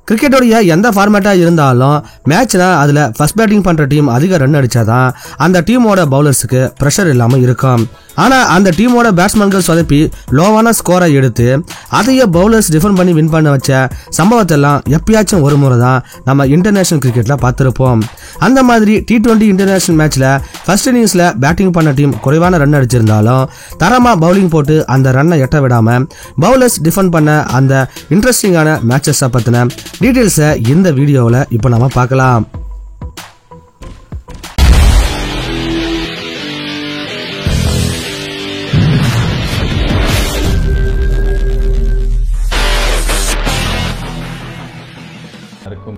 கிரிக்கெட்டோடைய எந்த ஃபார்மேட்டா இருந்தாலும் மேட்ச்னா அதுல ஃபர்ஸ்ட் பேட்டிங் பண்ற டீம் அதிக ரன் அடிச்சாதான் அந்த டீமோட பவுலர்ஸுக்கு பிரஷர் இல்லாம இருக்கும். ஆனா அந்த டீமோட பேட்ஸ்மேன்கள் சொதப்பி லோவான ஸ்கோரை எடுத்து அதையே பவுலர்ஸ் டிஃபெண்ட் பண்ணி வின் பண்ண வச்ச சம்பவத்தை எல்லாம் எப்பயாச்சும் ஒரு முறை தான் நம்ம இன்டர்நேஷனல் கிரிக்கெட்ல பார்த்திருப்போம். அந்த மாதிரி T20 இன்டர்நேஷனல் மேட்ச்ல ஃபர்ஸ்ட் இன்னிங்ஸ்ல பேட்டிங் பண்ண டீம் குறைவான ரன் அடிச்சிருந்தாலும் தரமா பவுலிங் போட்டு அந்த ரன்னை எட்ட விடாம பவுலர்ஸ் டிஃபெண்ட் பண்ண அந்த இன்ட்ரெஸ்டிங்கான மேட்சஸ் பத்தின டீடைல்ஸை இந்த வீடியோவில் இப்போ நம்ம பார்க்கலாம்.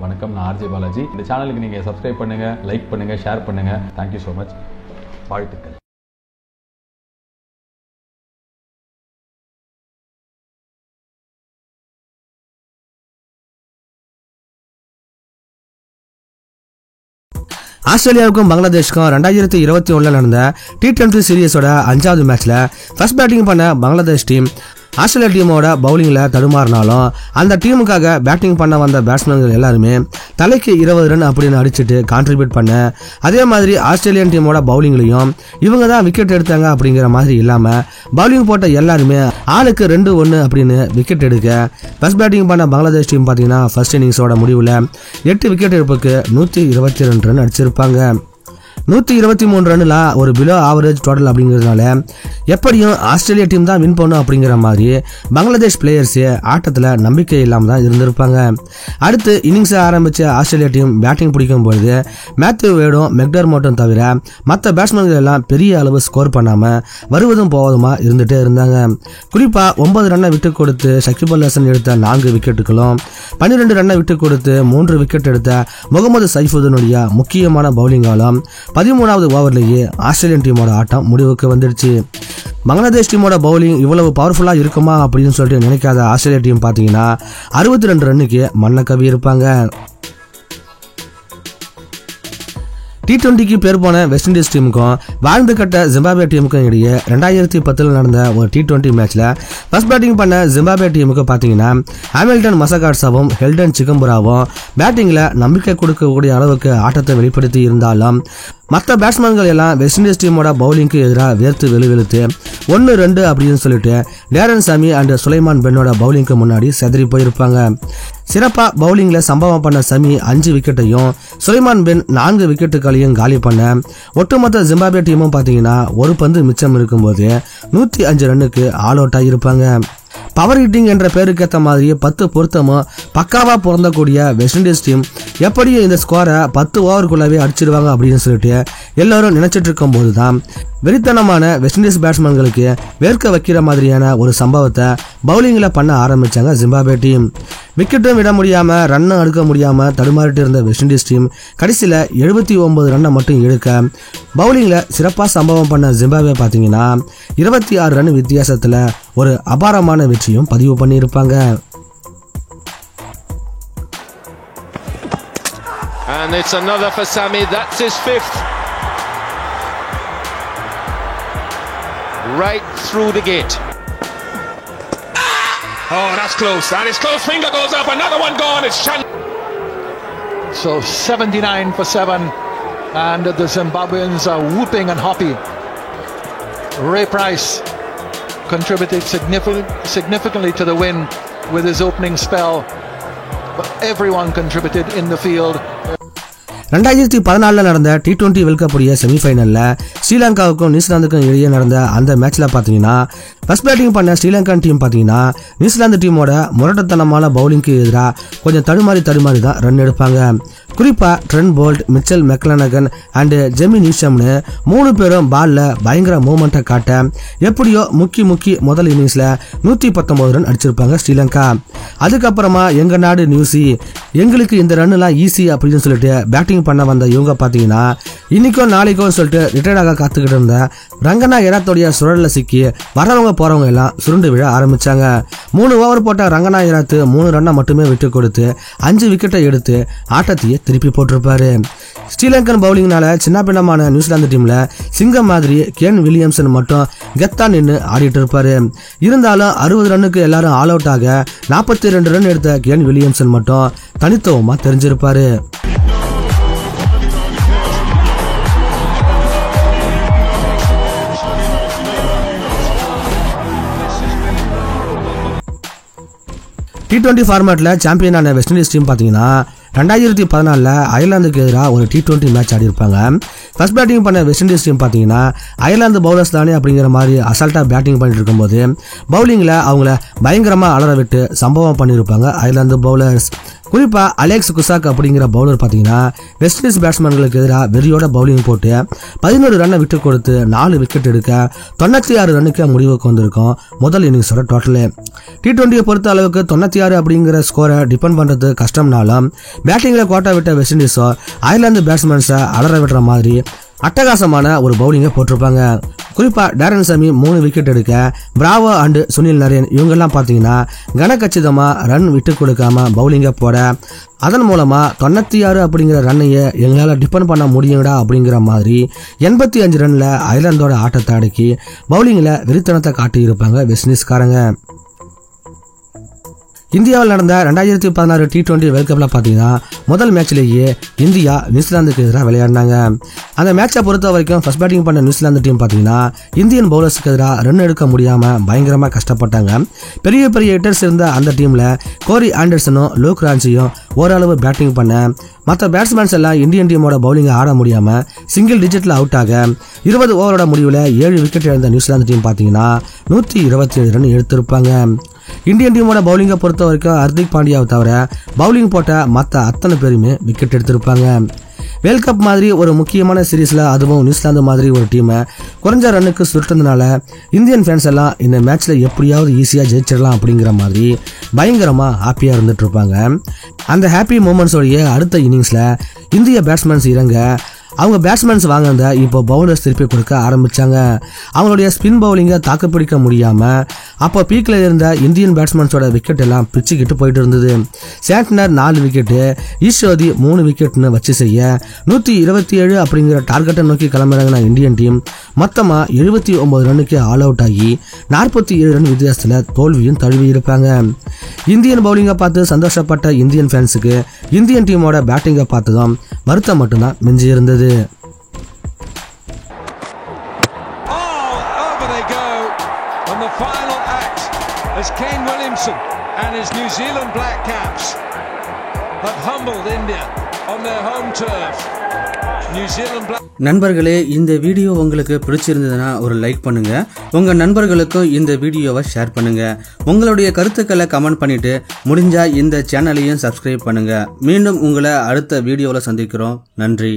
வணக்கம், நான் ஆர்ஜே பாலாஜி. இந்த சேனலுக்கு நீங்க சப்ஸ்கிரைப் பண்ணுங்க, லைக் பண்ணுங்க, ஷேர் பண்ணுங்க. Thank you so much. வாழ்த்துக்கள். ஆஸ்திரேலியாவுக்கும் பங்களாதேஷுக்கும் 2021 நடந்த T20 சீரீஸோட 5வது மேட்ச்ல ஃபர்ஸ்ட் பேட்டிங் பண்ண பங்களாதேஷ் டீம் ஆஸ்திரேலியா டீமோட பவுலிங்ல தடுமாறினாலும் அந்த டீமுக்காக பேட்டிங் பண்ண வந்த பேட்ஸ்மேன்கள் எல்லாருமே தலைக்கு 20 ரன் அப்படின்னு அடிச்சுட்டு கான்ட்ரிபியூட் பண்ண, அதே மாதிரி ஆஸ்திரேலியன் டீமோட பவுலிங்லையும் இவங்க தான் விக்கெட் எடுத்தாங்க அப்படிங்கிற மாதிரி இல்லாம பவுலிங் போட்ட எல்லாருமே ஆளுக்கு 2-1 அப்படின்னு விக்கெட் எடுக்க ஃபர்ஸ்ட் பேட்டிங் பண்ண பங்களாதேஷ் டீம் பாத்தீங்கன்னா ஃபர்ஸ்ட் இன்னிங்ஸோட முடிவுல 8 விக்கெட் எடுப்புக்கு 122 ரன் அடிச்சிருப்பாங்க. 123 ரன்ல ஒரு பிலோ ஆவரேஜ் டோட்டல் அப்படிங்கிறதுனால எப்படியும் ஆஸ்திரேலியா டீம் தான் வின் பண்ணும் அப்படிங்கிற மாதிரி பங்களாதேஷ் பிளேயர்ஸ் ஆட்டத்தில் நம்பிக்கை இல்லாம தான் இருந்திருப்பாங்க. அடுத்து இன்னிங்ஸை ஆரம்பிச்ச ஆஸ்திரேலியா டீம் பேட்டிங் பிடிக்கும் பொழுது மேத்யூ வேடும் மெக்டர்மோட்டும் தவிர மற்ற பேட்ஸ்மேன்கள் எல்லாம் பெரிய அளவு ஸ்கோர் பண்ணாம வருவதும் போவதுமா இருந்துட்டே இருந்தாங்க. குறிப்பா 9 ரன்னை விட்டு கொடுத்து ஷகிப் அல் ஹசன் எடுத்த 4 விக்கெட்டுகளும் 12 ரன்னை விட்டு கொடுத்து 3 விக்கெட் எடுத்த முகமது சைஃபுதீனுடைய முக்கியமான பவுலிங்காலும் 13வது ஓவர்லேயே ஆஸ்திரேலியன் டீமோட ஆட்டம் முடிவுக்கு வந்துடுச்சு. பங்களாதேஷ் டீமோட பவுலிங் இவ்வளவு பவர்ஃபுல்லா இருக்குமா அப்படின்னு சொல்லிட்டு நினைக்காத ஆஸ்திரேலியா டீம் பாத்தீங்கன்னா 62 ரன்னுக்கு மண்ண கவி இருப்பாங்க. T20க்கு பேர் போன வெஸ்ட் இண்டீஸ் டீமுக்கும் வாழ்ந்து கட்ட ஜிம்பாப்வே டீமுக்கும் இடையே 2010 நடந்த ஒரு T20 மேட்ச்ல ஃபர்ஸ்ட் பேட்டிங் பண்ண ஜிம்பாப்வே டீமுக்கு பாத்தீங்கன்னா ஹாமில்டன் மசகாட்சாவும் ஹெல்டன் சிகம்புராவும் பேட்டிங்ல நம்பிக்கை கொடுக்கக்கூடிய அளவுக்கு ஆட்டத்தை வெளிப்படுத்தி இருந்தாலும் மற்ற பேட்ஸ்மேன்கள் எல்லாம் வெஸ்ட் இண்டீஸ் டீமோட பவுலிங்க்கு எதிராக வேர்த்து வெளுத்து 1-2 அப்படின்னு சொல்லிட்டு டேரன் சாமி அண்ட் சுலைமான் பென்னோட பவுலிங்க்கு முன்னாடி செதறி போயிருப்பாங்க. சிறப்பா பவுலிங்ல சம்பவம் பண்ண சமி 5 விக்கெட்டையும் சுலைமான் பென் 4 விக்கெட்டுகளையும் காலி பண்ண ஒட்டுமொத்த ஜிம்பாப்வே டீமும் பாத்தீங்கன்னா ஒரு பந்து மிச்சம் இருக்கும்போது 105 ரன்னுக்கு ஆல் அவுட் ஆகியிருப்பாங்க. பவர் ஹிட்டிங் என்ற பேருக்கு ஏற்ற மாதிரி 10 பொருத்தமும் பக்காவா பொருந்தக்கூடிய வெஸ்ட் இண்டீஸ் டீம் எப்படியும் இந்த ஸ்கோரை 10 ஓவருக்குள்ளவே அடிச்சிடுவாங்க அப்படின்னு சொல்லிட்டு எல்லாரும் நினைச்சிட்டு இருக்கும் போதுதான் வெறித்தனமான வெஸ்ட் இண்டீஸ் பேட்ஸ்மேன்களுக்கு வேர்க்க வைக்கிற மாதிரியான ஒரு சம்பவத்தை பவுலிங்ல பண்ண ஆரம்பிச்சாங்க ஜிம்பாப்வே டீம். விக்கெட்டும் விட முடியாம ரன்னும் அடுக்க முடியாம தடுமாறிட்டு இருந்த வெஸ்ட் இண்டீஸ் டீம் கடைசியில 79 ரன்னை மட்டும் எடுக்க பவுலிங்ல சிறப்பா சம்பவம் பண்ண ஜிம்பாப்வே பாத்தீங்கன்னா 26 ரன் வித்தியாசத்துல ஒரு அபாரமான வெற்றியும் பதிவு பண்ணியிருப்பாங்க. And it's another for Sami. That's his 5th. Right through the gate. Oh, that's close. That is close. Finger goes up. Another one gone. It's Chan. So 79 for 7. And the Zimbabweans are whooping and hoppy. Ray Price contributed significantly to the win with his opening spell. But everyone contributed in the field. 2014 நடந்த T20 world cup உடைய செமிஃபைனல்ல ஸ்ரீலங்காவுக்கும் நியூசிலாந்துக்கும் இடையே நடந்த அந்த மேட்ச்ல பாத்தீங்கன்னா first batting பண்ண Sri Lankan team பாத்தீங்கன்னா New Zealand டீமோட முரட்டத்தனமான பவுலிங்க்கு எதிராக கொஞ்சம் தடுமாறி தான் ரன் எடுப்பாங்க. குறிப்பா Trent Boult, Mitchell McClenaghan and Jimmy நிஷம்னு 3 பேரும் பால்ல பயங்கர மூவ்மெண்ட்டை காட்ட எப்படியோ முக்கி முதல் இன்னிங்ஸ்ல 119 ரன் அடிச்சிருப்பாங்க ஸ்ரீலங்கா. அதுக்கப்புறமா எங்க நாடு நியூசி, எங்களுக்கு இந்த ரன் எல்லாம் ஈஸி அப்படின்னு சொல்லிட்டு பேட்டிங் பண்ண வந்த இவங்க பாத்தீங்கன்னா இன்னைக்கும் நாளைக்கும் சொல்லிட்டு ரிட்டையர்ட் ஆக காத்துக்கிட்டு இருந்த ரங்கனா எராத்தோடைய சுழல்ல சிக்கி வரவங்க போறவங்க எல்லாம் சுருண்டு விழ ஆரம்பிச்சாங்க. 3 ஓவர் போட்ட ரங்கனா எராத்து 3 ரன்னை மட்டுமே விட்டு கொடுத்து 5 விக்கெட்டை எடுத்து ஆட்டத்தையே திருப்பி போட்டிருப்பாரு. ஸ்ரீலங்கன் பவுலிங்னால சின்ன பின்னமான நியூசிலாந்து டீம்ல சிங்கம் மாதிரி கேன் வில்லியம்சன் மட்டும் கெத்தா நின்று ஆடிட்டு இருப்பாரு. இருந்தாலும் 60 ரன்னுக்கு எல்லாரும் ஆல் அவுட் ஆக 42 ரன் எடுத்த கேன் வில்லியம்சன் மட்டும் தனித்துவமா தெரிஞ்சிருப்பாரு. T20 ஃபார்மேட்ல சாம்பியனான வெஸ்ட் இண்டீஸ் டீம் பாத்தீங்கன்னா 2014 அயர்லாந்துக்கு எதிராக ஒரு T20 மேட்ச் ஆடி இருப்பாங்க. ஃபர்ஸ்ட் பேட்டிங் பண்ண வெஸ்ட் இண்டீஸ் டீம் பாத்தீங்கன்னா அயர்லாந்து பவுலர்ஸ் தானே அப்படிங்கிற மாதிரி அசால்ட்டா பேட்டிங் பண்ணிட்டு இருக்கும்போது பவுலிங்ல அவங்கள பயங்கரமா அலற விட்டு சம்பவம் பண்ணியிருப்பாங்க அயர்லாந்து பவுலர்ஸ். குறிப்பா அலெக்ஸ் குசாக் அப்படிங்கிற பவுலர் பாத்தீங்கன்னா வெஸ்ட் இண்டீஸ் பேட்ஸ்மேன்களுக்கு எதிராக வெறியோட பவுலிங் போட்டு 11 ரன்னை விட்டு கொடுத்து 4 விக்கெட் எடுக்க 96 ரன்னுக்கு முடிவுக்கு வந்திருக்கும் முதல் இன்னிங்ஸோட டோட்டலு. T20 பொறுத்த அளவுக்கு 96 அப்படிங்கிற ஸ்கோரை டிபெண்ட் பண்றது கஷ்டம்னாலும் பேட்டிங்ல கோட்டா விட்ட வெஸ்ட் இண்டீஸோ அயர்லாந்து பேட்ஸ்மேன்ஸை அலற விடுற மாதிரி அட்டகாசமான ஒரு பவுலிங்கை போட்டிருப்பாங்க. குறிப்பா டேரன் சமி 3 விக்கெட் எடுக்க பிராவோ அண்ட் சுனில் நரேன் இவங்கெல்லாம் பாத்தீங்கன்னா கனக்கச்சிதமா ரன் விட்டு கொடுக்காம பவுலிங்கை போட அதன் மூலமா 96 அப்படிங்கிற ரன்னையை எங்களால டிபெண்ட் பண்ண முடியுங்கடா அப்படிங்கிற மாதிரி 85 ரன்ல அயர்லாந்தோட ஆட்டத்தை அடக்கி பவுலிங்ல வெறித்தனத்தை காட்டி இருப்பாங்க வெஸ்ட் இண்டீஸ்காரங்க. இந்தியாவில் நடந்த 2016 T20 வேர்ல்ட் கப்ல பாத்தீங்கன்னா முதல் மேட்ச்லேயே இந்தியா நியூசிலாந்துக்கு எதிராக விளையாடினாங்க. அந்த மேட்சை பொறுத்த வரைக்கும் ஃபர்ஸ்ட் பேட்டிங் பண்ண நியூசிலாந்து டீம் பாத்தீங்கன்னா இந்தியன் பவுலர்ஸ்க்கு எதிராக ரன் எடுக்க முடியாம பயங்கரமா கஷ்டப்பட்டாங்க. பெரிய பெரிய ஹிட்டர்ஸ் இருந்த அந்த டீம்ல கோரி ஆண்டர்சனும் லூக் ரான்சியும் ஓரளவு பேட்டிங் பண்ண மற்ற பேட்ஸ்மேன்ஸ் எல்லாம் இந்தியன் டீமோட பவுலிங்கை ஆட முடியாம சிங்கிள் டிஜிட்ல அவுட் ஆக 20 ஓவரோட முடிவுல 7 விக்கெட் இழந்த நியூசிலாந்து டீம் பாத்தீங்கன்னா 127 ரன் எடுத்திருப்பாங்க. இந்தியன் டீமோட பவுலிங்கை பொறுத்த வரைக்கும் ஹர்திக் பாண்டியாவை தவிர பவுலிங் போட்ட மற்ற அத்தனை பேருமே விக்கெட் எடுத்திருப்பாங்க. வேர்ல்ட் கப் மாதிரி ஒரு முக்கியமான சீரீஸ்ல அதுவும் நியூசிலாந்து மாதிரி ஒரு டீமை குறைஞ்ச ரன்னுக்கு சுருட்டதுனால இந்தியன் ஃபேன்ஸ் எல்லாம் இந்த மேட்ச்ல எப்படியாவது ஈஸியா ஜெயிச்சிடலாம் அப்படிங்கிற மாதிரி பயங்கரமா ஹாப்பியா இருந்துட்டு இருப்பாங்க. அந்த ஹாப்பி மூமெண்ட்ஸோடைய அடுத்த இன்னிங்ஸ்ல இந்திய பேட்ஸ்மேன்ஸ் இறங்க அவங்க பேட்ஸ்மேன்ஸ் வாங்க இப்போ பவுலர்ஸ் திருப்பி கொடுக்க ஆரம்பிச்சாங்க. அவங்களுடைய ஸ்பின் பவுலிங்கை தாக்குப்பிடிக்க முடியாம அப்போ பீக்ல இருந்த இந்தியன் பேட்ஸ்மேன்ஸோட விக்கெட் எல்லாம் பிச்சுக்கிட்டு போயிட்டு இருந்தது. சேட்னர் 4 விக்கெட், ஈஸ்வதி 3 விக்கெட்னு வச்சு செய்ய 127 அப்படிங்கிற டார்கெட்டை நோக்கி கிளம்புறாங்க இந்தியன் டீம். மொத்தமா 79 ரன்னுக்கு ஆல் அவுட் ஆகி 47 ரன் வித்தியாசத்துல தோல்வியும் தழுவி இருப்பாங்க. இந்தியன் பவுலிங்கை பார்த்து சந்தோஷப்பட்ட இந்தியன் ஃபேன்ஸுக்கு இந்தியன் டீமோட பேட்டிங்கை பார்த்ததும் வருத்தம் மட்டும்தான் மிஞ்சி இருந்தது. And the final act as Kane Williamson and his New Zealand Black Caps have humbled India on their home turf. New Zealand Black. நண்பர்களே, இந்த வீடியோ உங்களுக்கு பிடிச்சிருந்ததுன்னா ஒரு லைக் பண்ணுங்க. உங்க நண்பர்களுக்கும் இந்த வீடியோவை ஷேர் பண்ணுங்க. உங்களுடைய கருத்துக்களை கமெண்ட் பண்ணிட்டு முடிஞ்சா இந்த சேனலையும் சப்ஸ்கிரைப் பண்ணுங்க. மீண்டும் உங்களை அடுத்த வீடியோவில் சந்திக்கிறோம். நன்றி.